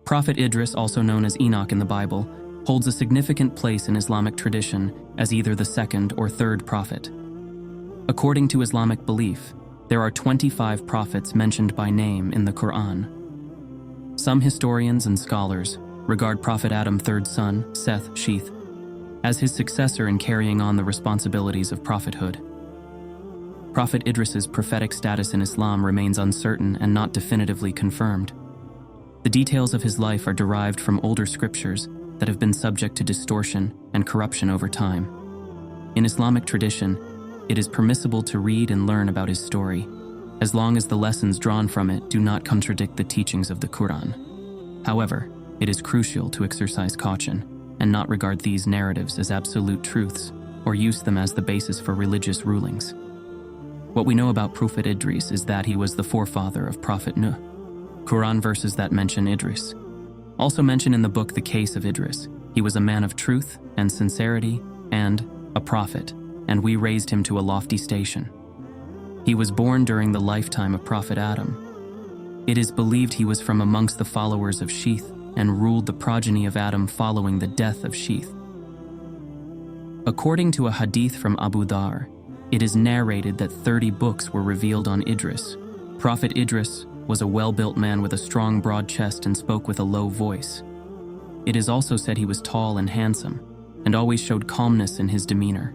Prophet Idris, also known as Enoch in the Bible, holds a significant place in Islamic tradition as either the second or third prophet. According to Islamic belief, there are 25 prophets mentioned by name in the Quran. Some historians and scholars regard Prophet Adam's third son, Seth, Sheath, as his successor in carrying on the responsibilities of prophethood. Prophet Idris's prophetic status in Islam remains uncertain and not definitively confirmed. The details of his life are derived from older scriptures that have been subject to distortion and corruption over time. In Islamic tradition, it is permissible to read and learn about his story, as long as the lessons drawn from it do not contradict the teachings of the Quran. However, it is crucial to exercise caution and not regard these narratives as absolute truths or use them as the basis for religious rulings. What we know about Prophet Idris is that he was the forefather of Prophet Nuh. Quran verses that mention Idris also mention in the book the case of Idris. He was a man of truth and sincerity and a prophet, and we raised him to a lofty station. He was born during the lifetime of Prophet Adam. It is believed he was from amongst the followers of Sheath and ruled the progeny of Adam following the death of Sheath. According to a hadith from Abu Dhar, it is narrated that 30 books were revealed on Idris. Prophet Idris was a well-built man with a strong, broad chest and spoke with a low voice. It is also said he was tall and handsome, and always showed calmness in his demeanor.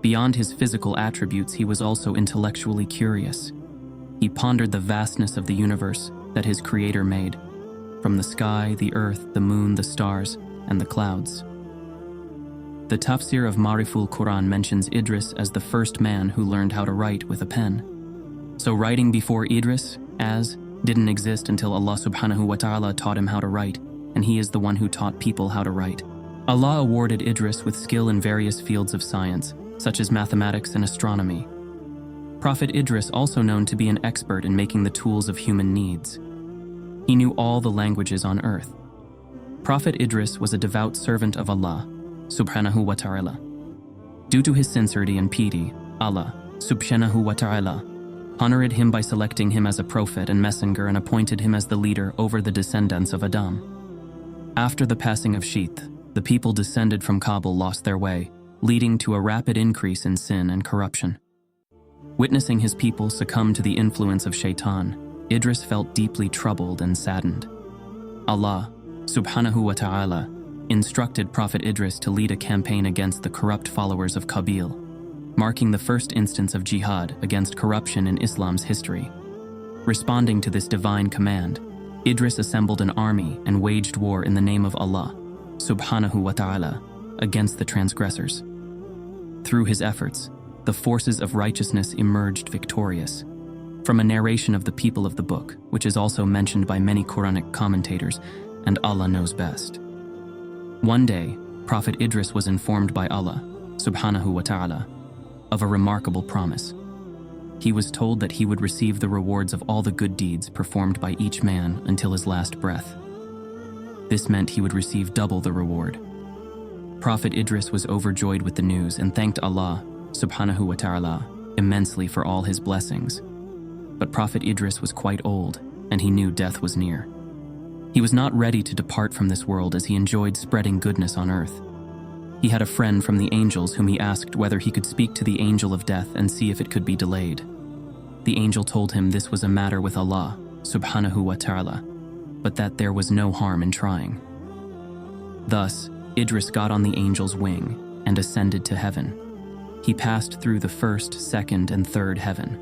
Beyond his physical attributes, he was also intellectually curious. He pondered the vastness of the universe that his creator made, from the sky, the earth, the moon, the stars, and the clouds. The tafsir of Mariful Quran mentions Idris as the first man who learned how to write with a pen. So writing before Idris, didn't exist until Allah subhanahu wa ta'ala taught him how to write, and he is the one who taught people how to write. Allah awarded Idris with skill in various fields of science, such as mathematics and astronomy. Prophet Idris, also known to be an expert in making the tools of human needs. He knew all the languages on earth. Prophet Idris was a devout servant of Allah subhanahu wa ta'ala. Due to his sincerity and piety, Allah subhanahu wa ta'ala honored him by selecting him as a prophet and messenger and appointed him as the leader over the descendants of Adam. After the passing of Sheath, the people descended from Kabul lost their way, leading to a rapid increase in sin and corruption. Witnessing his people succumb to the influence of Shaitan, Idris felt deeply troubled and saddened. Allah subhanahu wa ta'ala instructed Prophet Idris to lead a campaign against the corrupt followers of Qabil, marking the first instance of jihad against corruption in Islam's history. Responding to this divine command, Idris assembled an army and waged war in the name of Allah subhanahu wa ta'ala against the transgressors. Through his efforts, the forces of righteousness emerged victorious. From a narration of the people of the book, which is also mentioned by many Quranic commentators, and Allah knows best. One day, Prophet Idris was informed by Allah subhanahu wa ta'ala of a remarkable promise. He was told that he would receive the rewards of all the good deeds performed by each man until his last breath. This meant he would receive double the reward. Prophet Idris was overjoyed with the news and thanked Allah subhanahu wa ta'ala immensely for all his blessings. But Prophet Idris was quite old, and he knew death was near. He was not ready to depart from this world as he enjoyed spreading goodness on earth. He had a friend from the angels whom he asked whether he could speak to the angel of death and see if it could be delayed. The angel told him this was a matter with Allah subhanahu wa ta'ala, but that there was no harm in trying. Thus, Idris got on the angel's wing and ascended to heaven. He passed through the first, second, and third heaven.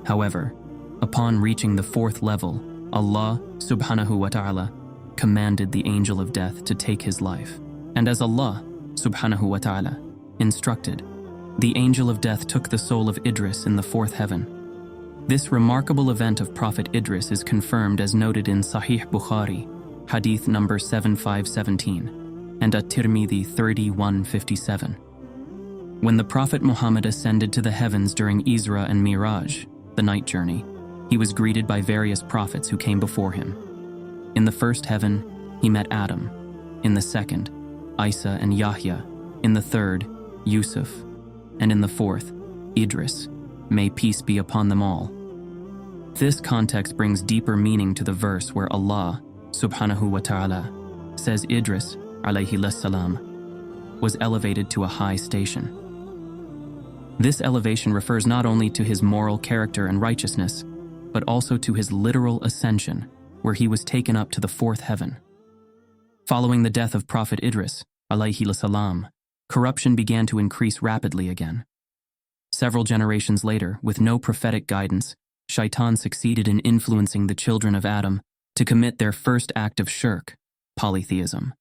However, upon reaching the fourth level, Allah subhanahu wa ta'ala commanded the angel of death to take his life. And as Allah subhanahu wa ta'ala instructed, the angel of death took the soul of Idris in the fourth heaven. This remarkable event of Prophet Idris is confirmed as noted in Sahih Bukhari, hadith number 7517, and At-Tirmidhi 3157. When the Prophet Muhammad ascended to the heavens during Isra and Miraj, the night journey, he was greeted by various prophets who came before him. In the first heaven, he met Adam. In the second, Isa and Yahya. In the third, Yusuf. And in the fourth, Idris. May peace be upon them all. This context brings deeper meaning to the verse where Allah subhanahu wa ta'ala, says Idris, alayhi salam, was elevated to a high station. This elevation refers not only to his moral character and righteousness, but also to his literal ascension, where he was taken up to the fourth heaven. Following the death of Prophet Idris, alayhi salam, corruption began to increase rapidly again. Several generations later, with no prophetic guidance, Shaitan succeeded in influencing the children of Adam to commit their first act of shirk, polytheism.